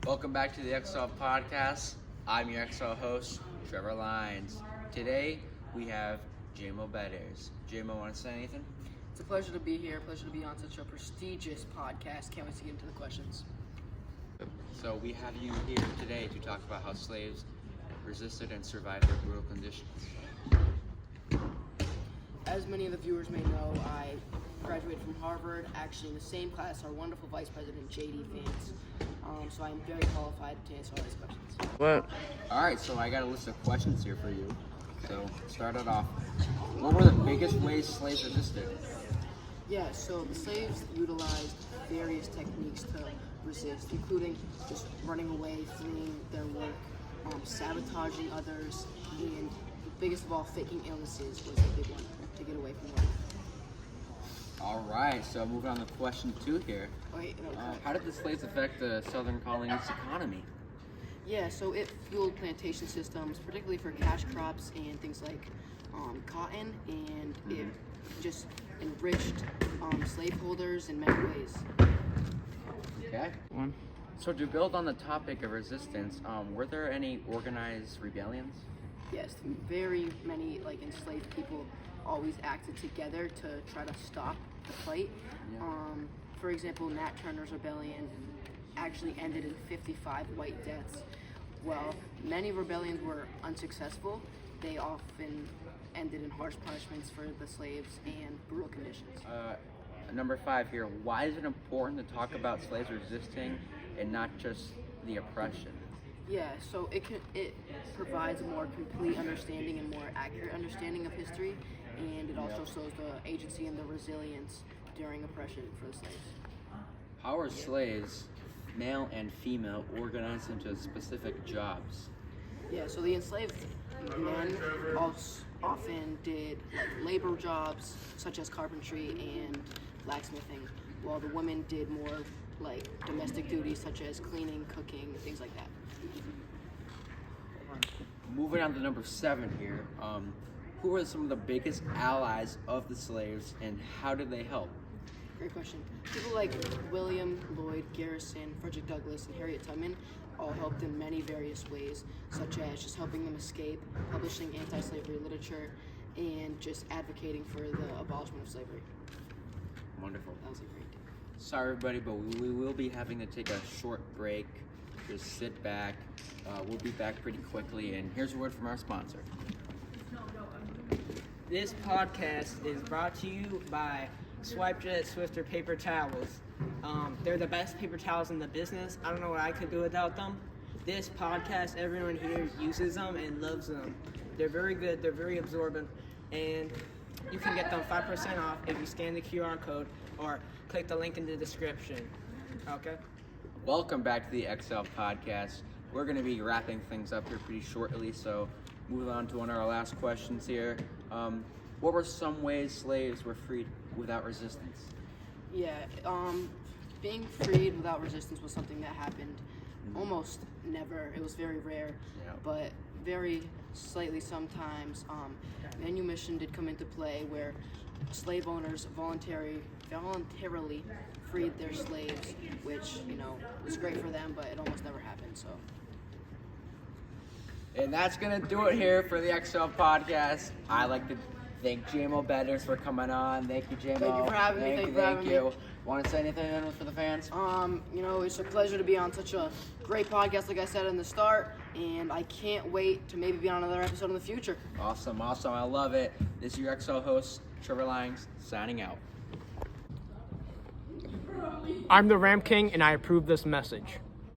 Welcome back to the XL Podcast. I'm your XL host, Trevor Lyons. Today, we have JMO Betters. JMO, want to say anything? It's a pleasure to be here. Pleasure to be on such a prestigious podcast. Can't wait to get into the questions. So we have you here today to talk about how slaves resisted and survived their brutal conditions. As many of the viewers may know, I graduated from Harvard, actually in the same class our wonderful Vice President J.D. Vance. So I'm very qualified to answer all these questions. Well, all right, so I got a list of questions here for you. So start it off. What were the biggest ways slaves resisted? Yeah, so the slaves utilized various techniques to resist, including just running away, fleeing their work, sabotaging others, and biggest of all, faking illnesses was a big one to get away from work. All right, so moving on to question 2 here. How did the slaves affect the Southern colonies' economy? Yeah, so it fueled plantation systems, particularly for cash crops and things like cotton, and it just enriched slaveholders in many ways. Okay. So to build on the topic of resistance, were there any organized rebellions? Yes, very many enslaved people always acted together to try to stop the fight. Yeah. For example, Nat Turner's rebellion actually ended in 55 white deaths. While many rebellions were unsuccessful, they often ended in harsh punishments for the slaves and brutal conditions. Number 5 here. Why is it important to talk about slaves resisting and not just the oppression? Yeah, so it provides a more complete understanding and more accurate understanding of history, and it also shows the agency and the resilience during oppression for the slaves. How are slaves, male and female, organized into specific jobs? Yeah, so the enslaved men often did labor jobs such as carpentry and blacksmithing, while the women did more domestic duties such as cleaning, cooking, things like that. Moving on to number 7 here. Who were some of the biggest allies of the slaves and how did they help? Great question. People like William Lloyd Garrison, Frederick Douglass, and Harriet Tubman all helped in many various ways, such as just helping them escape, publishing anti-slavery literature, and just advocating for the abolishment of slavery. Wonderful. That was a great deal. Sorry everybody, but we will be having to take a short break. Just sit back. We'll be back pretty quickly, and here's a word from our sponsor. This podcast is brought to you by SwipeJet Swifter Paper Towels. They're the best paper towels in the business. I don't know what I could do without them. This podcast, everyone here uses them and loves them. They're very good, they're very absorbent, and you can get them 5% off if you scan the QR code or click the link in the description. Okay? Welcome back to the XL Podcast. We're going to be wrapping things up here pretty shortly, so moving on to one of our last questions here. What were some ways slaves were freed without resistance? Yeah, being freed without resistance was something that happened almost never. It was very rare, but very slightly sometimes. Manumission did come into play where slave owners voluntarily freed their slaves, which, was great for them, but it almost never happened, so. And that's going to do it here for the XL Podcast. I'd like to thank JMO Betters for coming on. Thank you, JMO. Thank you for having me. Thank you. Want to say anything for the fans? It's a pleasure to be on such a great podcast, like I said in the start, and I can't wait to maybe be on another episode in the future. Awesome. I love it. This is your XL host, Trevor Lyons, signing out. I'm the Ram King, and I approve this message.